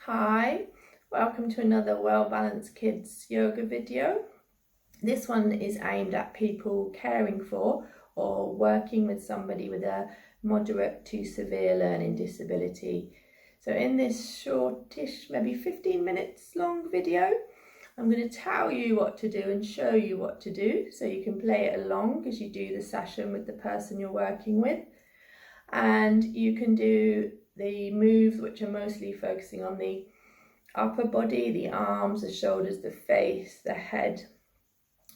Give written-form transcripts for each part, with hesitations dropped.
Hi, welcome to another Well Balanced Kids yoga video. This one is aimed at people caring for or working with somebody with a moderate to severe learning disability. So in this shortish, maybe 15 minutes long video, I'm going to tell you what to do and show you what to do so you can play it along as you do the session with the person you're working with. And you can do the moves which are mostly focusing on the upper body, the arms, the shoulders, the face, the head.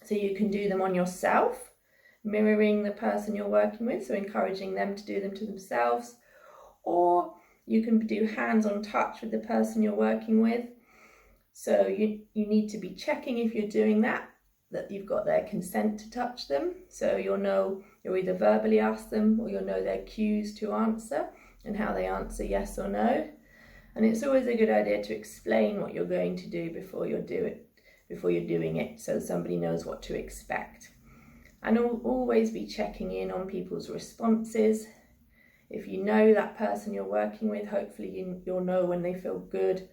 So you can do them on yourself, mirroring the person you're working with, so encouraging them to do them to themselves. Or you can do hands-on touch with the person you're working with. So you need to be checking if you're doing that you've got their consent to touch them. So you'll either verbally ask them or you'll know their cues to answer and how they answer yes or no. And it's always a good idea to explain what you're going to do before you're doing it, so somebody knows what to expect. And always be checking in on people's responses. If you know that person you're working with, hopefully you'll know when they feel good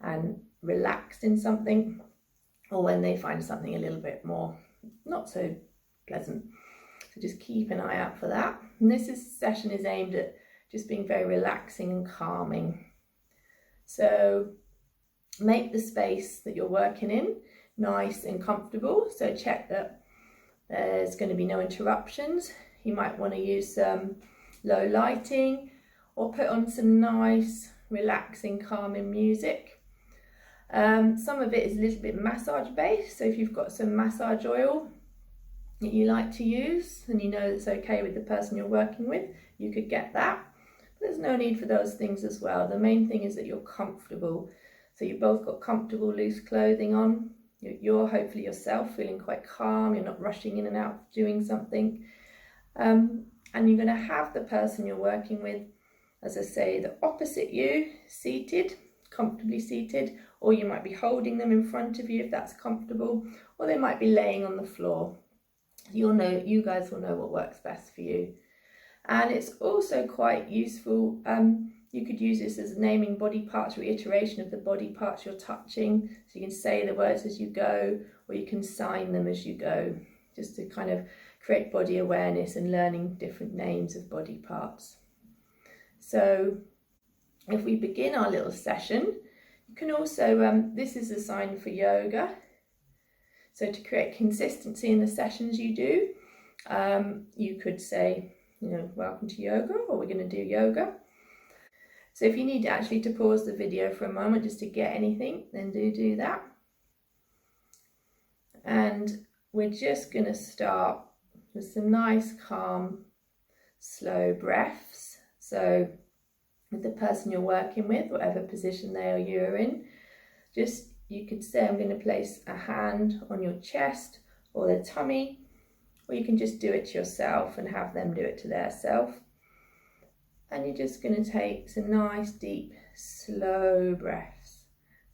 and relaxed in something, or when they find something a little bit more not so pleasant. So just keep an eye out for that. And this session is aimed at just being very relaxing and calming. So make the space that you're working in nice and comfortable. So check that there's going to be no interruptions. You might want to use some low lighting or put on some nice, relaxing, calming music. Some of it is a little bit massage based, so if you've got some massage oil that you like to use and you know it's okay with the person you're working with, you could get that. But there's no need for those things as well. The main thing is that you're comfortable. So you've both got comfortable loose clothing on. You're hopefully yourself feeling quite calm. You're not rushing in and out doing something. And you're going to have the person you're working with, as I say, the opposite you, seated, comfortably seated, or you might be holding them in front of you if that's comfortable, or they might be laying on the floor. You guys will know what works best for you. And it's also quite useful, you could use this as naming body parts, reiteration of the body parts you're touching, so you can say the words as you go, or you can sign them as you go, just to kind of create body awareness and learning different names of body parts. So if we begin our little session, you can also, this is a sign for yoga. So to create consistency in the sessions you do, you could say, welcome to yoga, or we're going to do yoga. So if you need actually to pause the video for a moment just to get anything, then do that. And we're just going to start with some nice, calm, slow breaths. So with the person you're working with, whatever position they or you are in, you could say, I'm going to place a hand on your chest or their tummy, or you can just do it to yourself and have them do it to their self. And you're just going to take some nice, deep, slow breaths.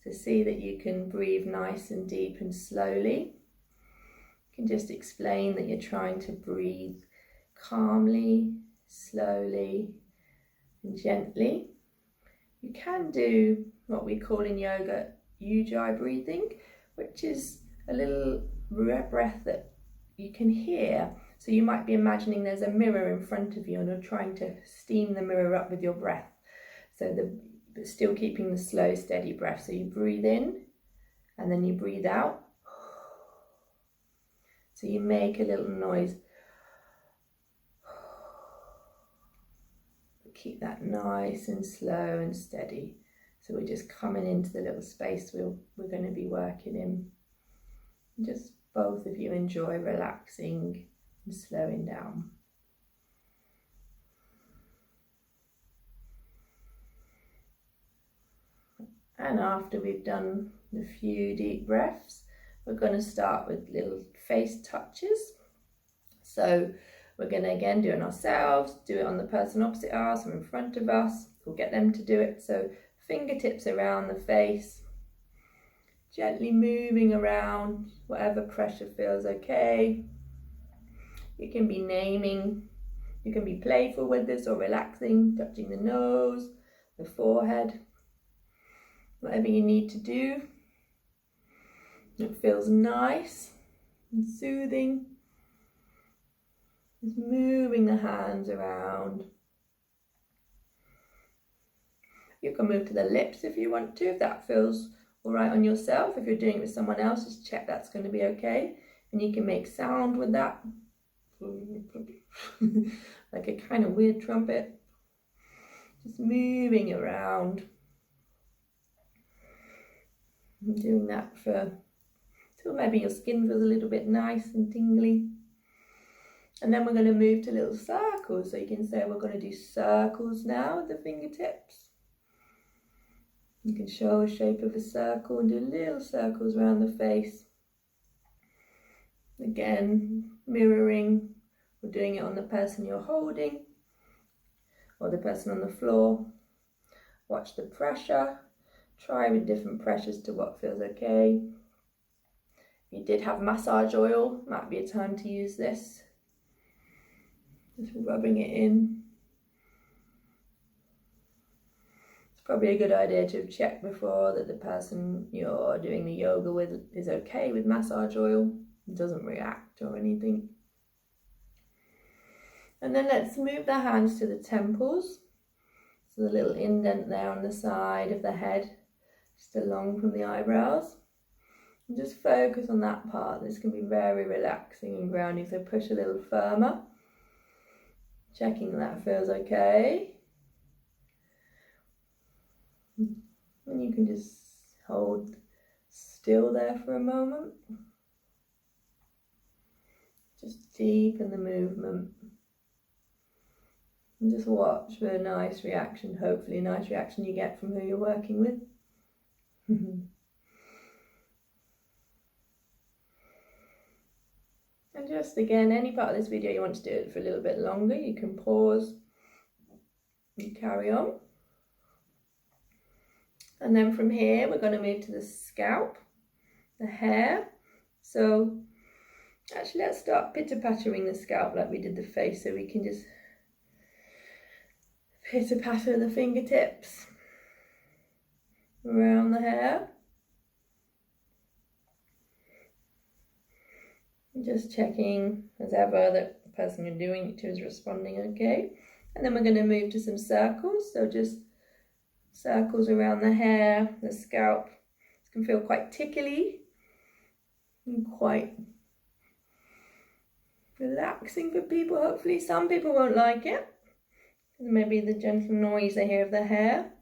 So see that you can breathe nice and deep and slowly. You can just explain that you're trying to breathe calmly, slowly, and gently. You can do what we call in yoga ujjayi breathing, which is a little breath that you can hear. So you might be imagining there's a mirror in front of you and you're trying to steam the mirror up with your breath. But still keeping the slow, steady breath. So you breathe in and then you breathe out. So you make a little noise. Keep that nice and slow and steady. So we're just coming into the little space we're going to be working in. Just both of you enjoy relaxing and slowing down. And after we've done a few deep breaths, we're going to start with little face touches. So we're going to again do it on ourselves, do it on the person opposite us or in front of us. We'll get them to do it. So fingertips around the face, gently moving around, whatever pressure feels okay. You can be naming, you can be playful with this or relaxing, touching the nose, the forehead. whatever you need to do. It feels nice and soothing. Just moving the hands around. You can move to the lips if you want to, if that feels all right on yourself. If you're doing it with someone else, just check that's going to be okay. And you can make sound with that. Like a kind of weird trumpet. Just moving around. And doing that for till maybe your skin feels a little bit nice and tingly. And then we're going to move to little circles. So you can say we're going to do circles now with the fingertips. You can show a shape of a circle and do little circles around the face. Again, mirroring. We're doing it on the person you're holding or the person on the floor. Watch the pressure. Try with different pressures to what feels okay. If you did have massage oil, might be a time to use this. Just rubbing it in. It's probably a good idea to check before that the person you're doing the yoga with is okay with massage oil. It doesn't react or anything. And then let's move the hands to the temples. So the little indent there on the side of the head, just along from the eyebrows. And just focus on that part. This can be very relaxing and grounding, so push a little firmer. Checking that feels okay. And you can just hold still there for a moment. Just deepen the movement. And just watch for a nice reaction, hopefully a nice reaction you get from who you're working with. And just again, any part of this video you want to do it for a little bit longer, you can pause and carry on. And then from here, we're going to move to the scalp, the hair. So actually, let's start pitter-pattering the scalp like we did the face, so we can just pitter-patter the fingertips around the hair. Just checking, as ever, that the person you're doing it to is responding okay. And then we're going to move to some circles. So just circles around the hair, the scalp. It can feel quite tickly and quite relaxing for people, hopefully. Some people won't like it. Maybe the gentle noise they hear of the hair.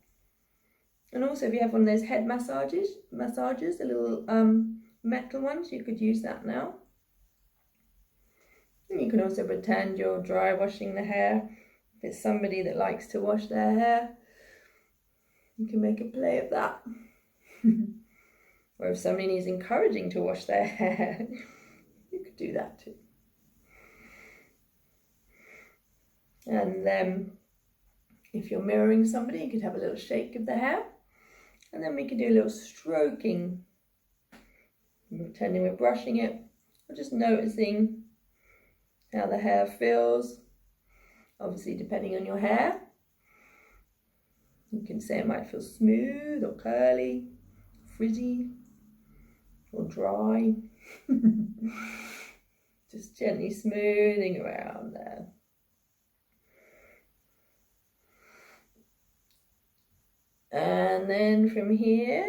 And also if you have one of those head massages, the little metal ones, you could use that now. And you can also pretend you're dry washing the hair. If it's somebody that likes to wash their hair, you can make a play of that. Or if somebody needs encouraging to wash their hair, you could do that too. And then if you're mirroring somebody, you could have a little shake of the hair. And then we could do a little stroking, pretending we're brushing it, or just noticing how the hair feels, obviously depending on your hair. You can say it might feel smooth or curly, frizzy or dry. Just gently smoothing around there. And then from here,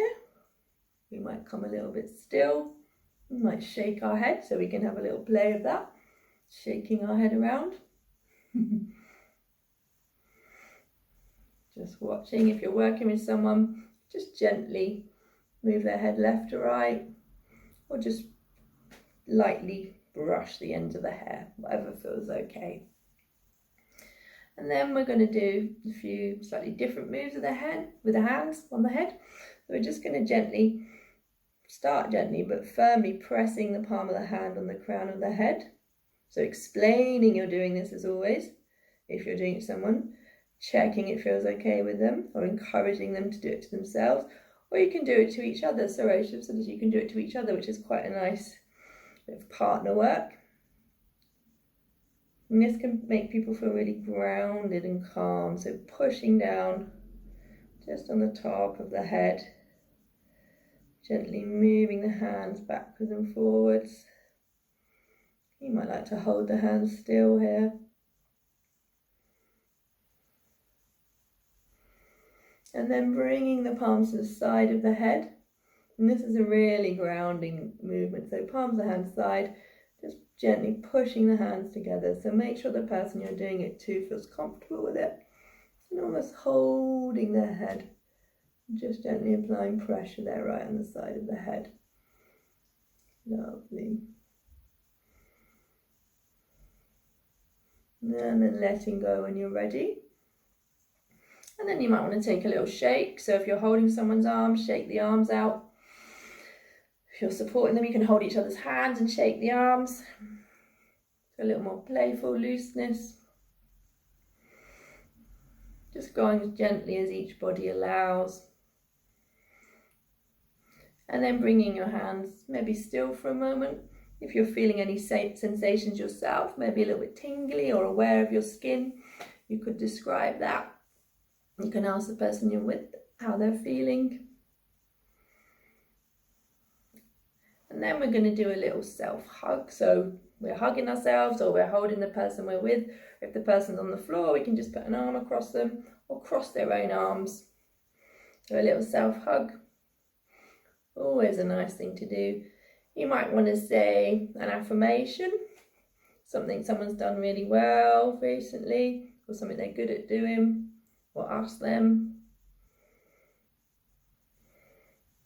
we might come a little bit still. We might shake our head, so we can have a little play of that. Shaking our head around. Just watching. If you're working with someone, just gently move their head left to right, or just lightly brush the ends of the hair, whatever feels okay. And then we're going to do a few slightly different moves with the hands on the head. So we're just going to gently, start gently but firmly pressing the palm of the hand on the crown of the head. So explaining you're doing this as always, if you're doing it to someone, checking it feels okay with them, or encouraging them to do it to themselves, or you can do it to each other. So you can do it to each other, which is quite a nice bit of partner work. And this can make people feel really grounded and calm. So pushing down just on the top of the head, Gently moving the hands backwards and forwards. You might like to hold the hands still here. And then bringing the palms to the side of the head. And this is a really grounding movement. So palms of the hand side, just gently pushing the hands together. So make sure the person you're doing it to feels comfortable with it. And almost holding their head. Just gently applying pressure there right on the side of the head. Lovely. And then letting go when you're ready. And then you might want to take a little shake. So if you're holding someone's arms, shake the arms out. If you're supporting them, you can hold each other's hands and shake the arms. A little more playful looseness. Just going as gently as each body allows. And then bringing your hands maybe still for a moment. If you're feeling any sensations yourself, maybe a little bit tingly or aware of your skin, you could describe that. You can ask the person you're with how they're feeling. And then we're going to do a little self-hug. So we're hugging ourselves or we're holding the person we're with. If the person's on the floor, we can just put an arm across them or cross their own arms. So a little self-hug. Always a nice thing to do. You might want to say an affirmation, something someone's done really well recently, or something they're good at doing, or ask them.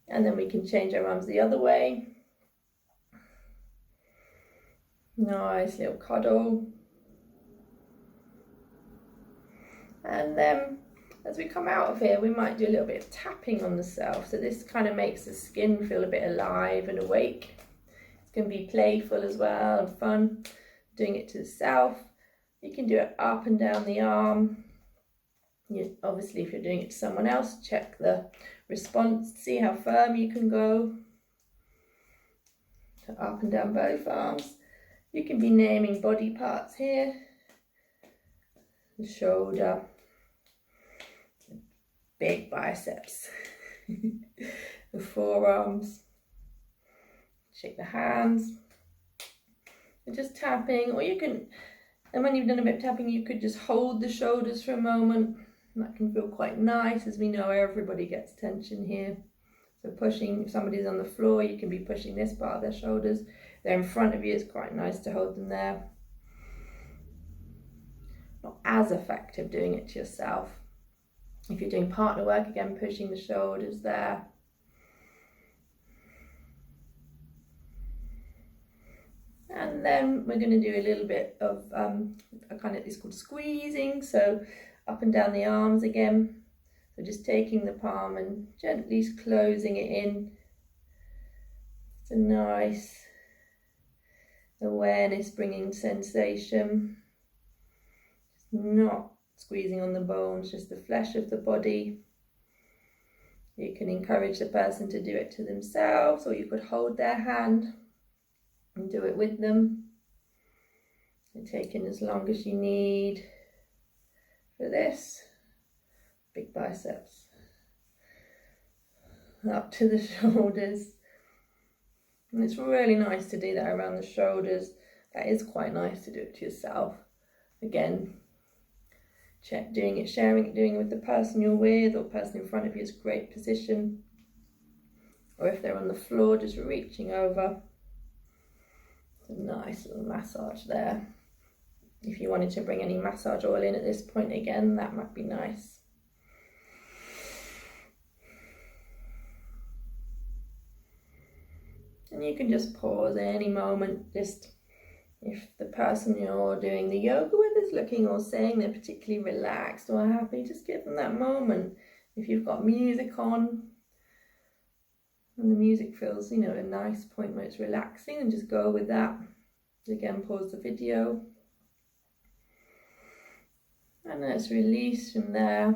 And then we can change our arms the other way. Nice little cuddle. And then as we come out of here, we might do a little bit of tapping on the self. So this kind of makes the skin feel a bit alive and awake. It's going to be playful as well and fun. Doing it to the self. You can do it up and down the arm. Obviously, if you're doing it to someone else, check the response. See how firm you can go. So up and down both arms. You can be naming body parts here. The shoulder. Big biceps. The forearms. Shake the hands. And just tapping, or you can, and when you've done a bit of tapping, you could just hold the shoulders for a moment. And that can feel quite nice, as we know everybody gets tension here. So pushing, if somebody's on the floor, you can be pushing this part of their shoulders. They're in front of you, it's quite nice to hold them there. Not as effective doing it to yourself. If you're doing partner work, again, pushing the shoulders there. And then we're going to do a little bit of it's called squeezing. So up and down the arms again. So just taking the palm and gently closing it in. It's a nice awareness bringing sensation. Just not squeezing on the bones, just the flesh of the body. You can encourage the person to do it to themselves, or you could hold their hand and do it with them. So taking as long as you need for this. Big biceps. Up to the shoulders. And it's really nice to do that around the shoulders. That is quite nice to do it to yourself. Again, check doing it, sharing it, doing it with the person you're with or person in front of you is a great position. Or if they're on the floor, just reaching over. It's a nice little massage there. If you wanted to bring any massage oil in at this point again, that might be nice. And you can just pause at any moment, just if the person you're doing the yoga with is looking or saying they're particularly relaxed or happy, just give them that moment. If you've got music on and the music feels, a nice point where it's relaxing, and just go with that. Again, pause the video. And let's release from there.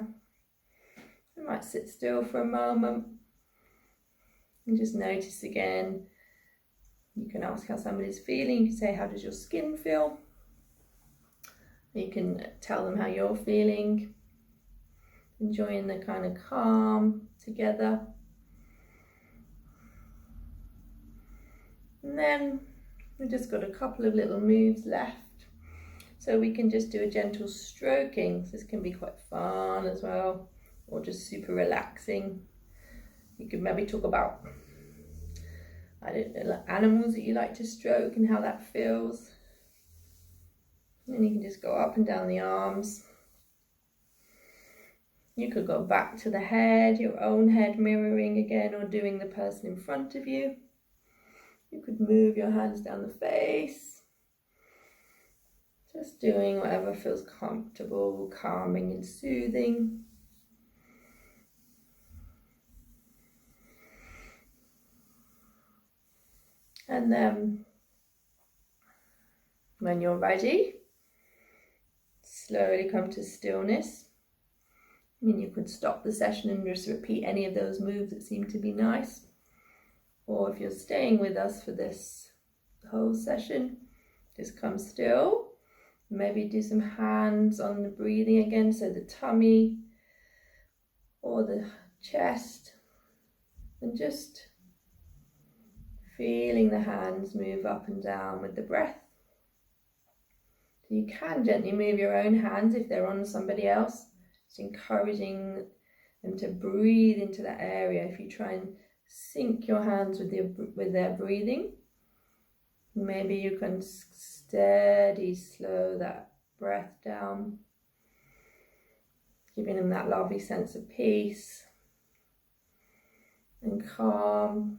You might sit still for a moment and just notice again. You can ask how somebody's feeling. You can say, how does your skin feel? You can tell them how you're feeling. Enjoying the kind of calm together. And then we've just got a couple of little moves left. So we can just do a gentle stroking. So this can be quite fun as well, or just super relaxing. You could maybe talk about, I don't know, like animals that you like to stroke and how that feels. And you can just go up and down the arms. You could go back to the head, your own head mirroring again, or doing the person in front of you. You could move your hands down the face. Just doing whatever feels comfortable, calming and soothing. And then when you're ready, slowly come to stillness. I mean, you could stop the session and just repeat any of those moves that seem to be nice. Or if you're staying with us for this whole session, just come still. Maybe do some hands on the breathing again, so the tummy or the chest, and just feeling the hands move up and down with the breath. So you can gently move your own hands if they're on somebody else, just encouraging them to breathe into that area. If you try and sync your hands with their breathing, maybe you can steady slow that breath down, giving them that lovely sense of peace and calm.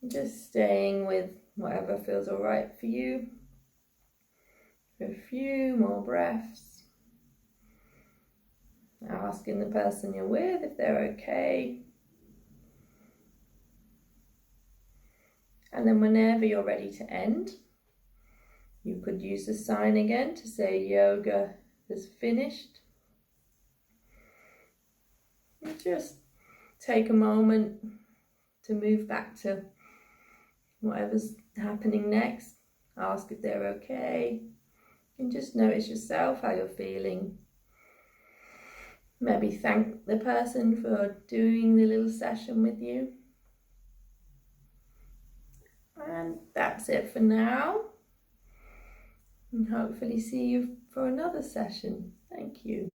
Just staying with whatever feels all right for you for a few more breaths. Asking the person you're with if they're okay. And then whenever you're ready to end, you could use the sign again to say yoga is finished. And just take a moment to move back to whatever's happening next. Ask if they're okay. And just notice yourself, how you're feeling. Maybe thank the person for doing the little session with you. And that's it for now. And hopefully see you for another session. Thank you.